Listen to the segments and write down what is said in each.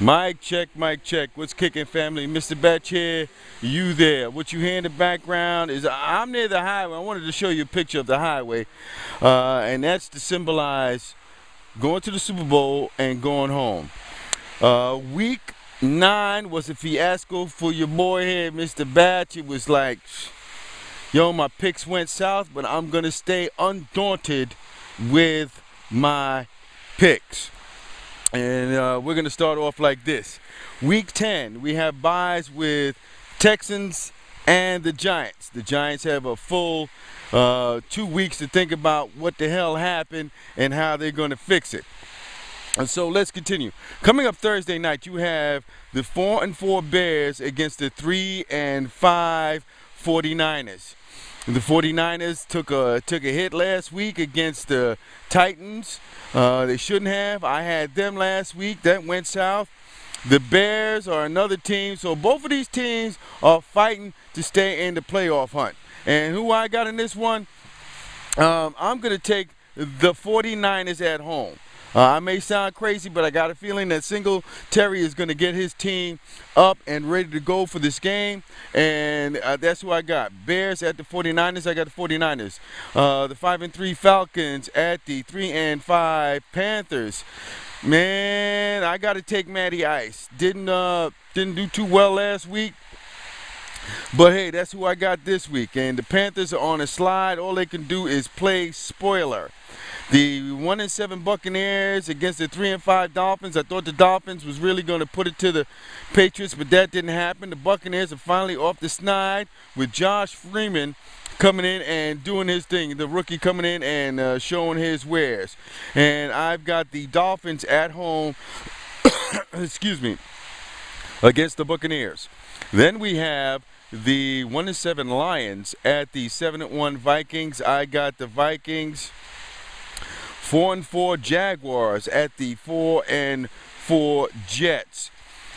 Mic check, mic check. What's kicking, family? Mr. Batch here. You there? What you hear in the background is I'm near the highway. I wanted to show you a picture of the highway, and that's to symbolize going to the Super Bowl and going home. Week 9 was a fiasco for your boy here, Mr. Batch. It was like, yo, my picks went south, but I'm gonna stay undaunted with my picks. And we're going to start off like this. Week 10, we have byes with Texans and the Giants. The Giants have a full 2 weeks to think about what the hell happened and how they're going to fix it. And so let's continue. Coming up Thursday night, you have the 4-4 Bears against the 3-5 49ers. The 49ers took a hit last week against the Titans. They shouldn't have. I had them last week. That went south. The Bears are another team. So both of these teams are fighting to stay in the playoff hunt. And who I got in this one? I'm going to take the 49ers at home. I may sound crazy, but I got a feeling that Singletary is going to get his team up and ready to go for this game. And that's who I got. Bears at the 49ers. I got the 49ers. The 5-3 Falcons at the 3-5 Panthers. Man, I got to take Matty Ice. Didn't do too well last week. But hey, that's who I got this week. And the Panthers are on a slide. All they can do is play spoiler. The 1-7 Buccaneers against the 3-5 Dolphins. I thought the Dolphins was really going to put it to the Patriots, but that didn't happen. The Buccaneers are finally off the snide with Josh Freeman coming in and doing his thing. The rookie coming in and showing his wares. And I've got the Dolphins at home, excuse me, against the Buccaneers. Then we have the 1-7 Lions at the 7-1 Vikings. I got the Vikings. 4-4 Jaguars at the 4-4 Jets.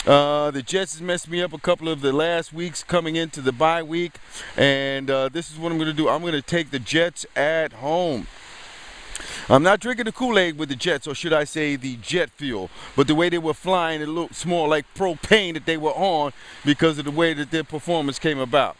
The Jets has messed me up a couple of the last weeks coming into the bye week. And this is what I'm going to do. I'm going to take the Jets at home. I'm not drinking the Kool-Aid with the Jets, or should I say the jet fuel. But the way they were flying, it looks more like propane that they were on because of the way that their performance came about.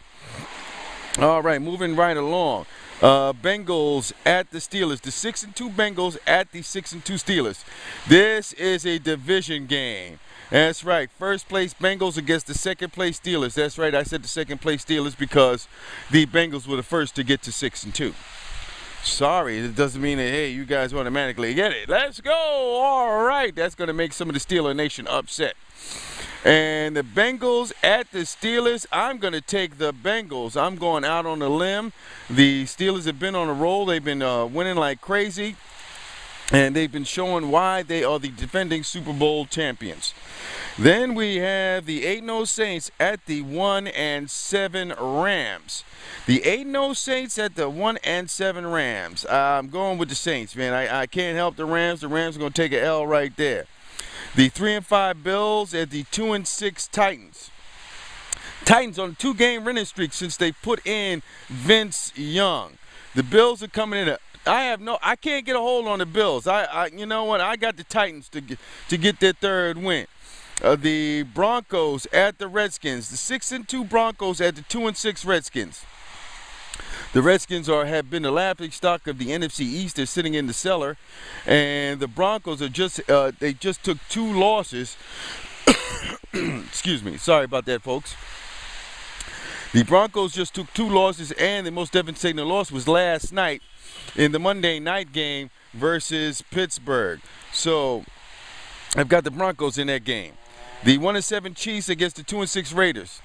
All right, moving right along. Bengals at the Steelers. The 6-2 Bengals at the 6-2 Steelers. This is a division game. That's right. First place Bengals against the second place Steelers. That's right. I said the second place Steelers because the Bengals were the first to get to 6-2. Sorry, it doesn't mean that, hey, you guys automatically get it. Let's go. All right. That's going to make some of the Steeler Nation upset. And the Bengals at the Steelers, I'm going to take the Bengals. I'm going out on a limb. The Steelers have been on a roll. They've been winning like crazy. And they've been showing why they are the defending Super Bowl champions. Then we have the 8-0 Saints at the 1-7 Rams. The 8-0 Saints at the 1-7 Rams. I'm going with the Saints, man. I can't help the Rams. The Rams are going to take an L right there. The 3-5 Bills at the 2-6 Titans. Titans on a 2-game winning streak since they put in Vince Young. The Bills are coming in. I can't get a hold on the Bills. You know what? I got the Titans to get their third win. The Broncos at the Redskins. The 6-2 Broncos at the 2-6 Redskins. The Redskins have been the laughingstock of the NFC East. They're sitting in the cellar, and the Broncos are they just took 2 losses. Excuse me. Sorry about that, folks. The Broncos just took 2 losses, and the most devastating loss was last night in the Monday night game versus Pittsburgh. So I've got the Broncos in that game. The 1-7 Chiefs against the 2-6 Raiders.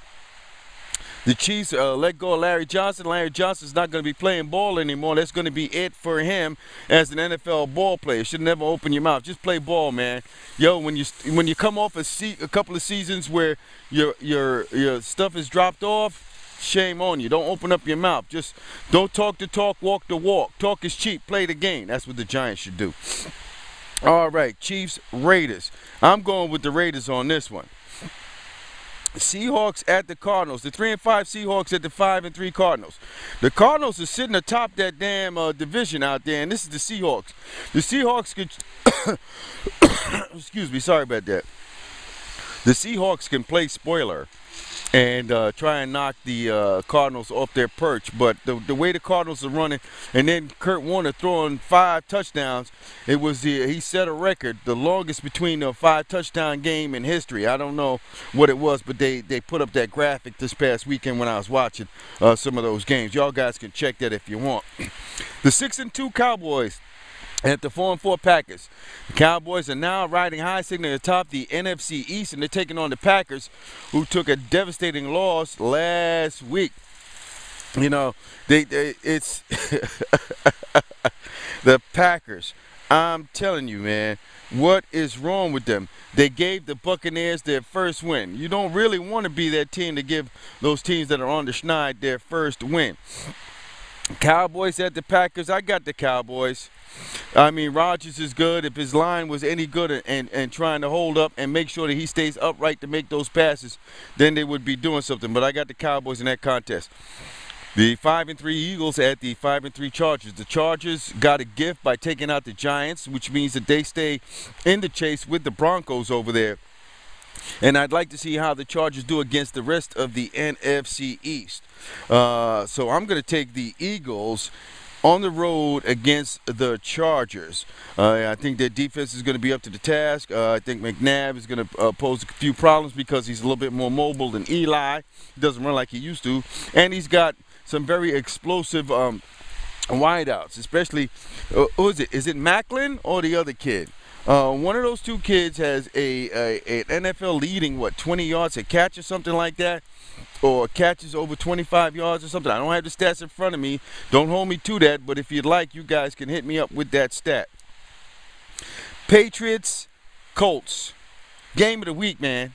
The Chiefs let go of Larry Johnson. Larry Johnson's not going to be playing ball anymore. That's going to be it for him as an NFL ball player. Should never open your mouth. Just play ball, man. Yo, when you come off a couple of seasons where your stuff is dropped off, shame on you. Don't open up your mouth. Just don't talk the talk, walk the walk. Talk is cheap. Play the game. That's what the Giants should do. All right, Chiefs, Raiders. I'm going with the Raiders on this one. Seahawks at the Cardinals. The 3-5 Seahawks at the 5-3 Cardinals. The Cardinals are sitting atop that damn division out there, and this is the Seahawks. The Seahawks could excuse me, sorry about that. The Seahawks can play spoiler and try and knock the Cardinals off their perch. But the way the Cardinals are running, and then Kurt Warner throwing 5 touchdowns, he set a record, the longest between a 5-touchdown game in history. I don't know what it was, but they put up that graphic this past weekend when I was watching some of those games. Y'all guys can check that if you want. The 6-2 Cowboys at the 4-4 Packers. The Cowboys are now riding high, sitting atop the NFC East, and they're taking on the Packers, who took a devastating loss last week. You know, it's the Packers. I'm telling you, man, what is wrong with them? They gave the Buccaneers their first win. You don't really want to be that team to give those teams that are on the schneid their first win. Cowboys at the Packers. I got the Cowboys. I mean, Rodgers is good. If his line was any good and trying to hold up and make sure that he stays upright to make those passes, then they would be doing something. But I got the Cowboys in that contest. The 5-3 Eagles at the 5-3 Chargers. The Chargers got a gift by taking out the Giants, which means that they stay in the chase with the Broncos over there. And I'd like to see how the Chargers do against the rest of the NFC East. So I'm going to take the Eagles on the road against the Chargers. I think their defense is going to be up to the task. I think McNabb is going to pose a few problems because he's a little bit more mobile than Eli. He doesn't run like he used to. And he's got some very explosive wideouts, especially, who is it? Is it Macklin or the other kid? One of those two kids has an NFL leading, 20 yards a catch or something like that, or catches over 25 yards or something. I don't have the stats in front of me. Don't hold me to that, but if you'd like, you guys can hit me up with that stat. Patriots, Colts. Game of the week, man.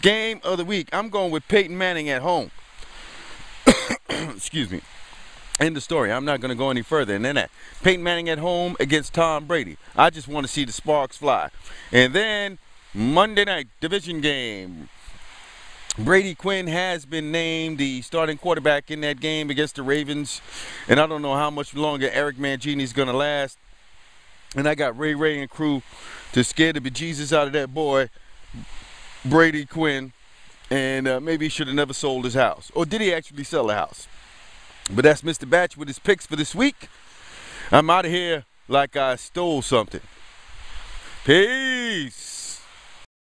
Game of the week. I'm going with Peyton Manning at home. Excuse me. End of story. I'm not going to go any further than that. Peyton Manning at home against Tom Brady. I just want to see the sparks fly. And then Monday night division game. Brady Quinn has been named the starting quarterback in that game against the Ravens. And I don't know how much longer Eric Mangini is going to last. And I got Ray and crew to scare the bejesus out of that boy, Brady Quinn. And maybe he should have never sold his house. Or did he actually sell the house? But that's Mr. Batch with his picks for this week. I'm out of here like I stole something. Peace.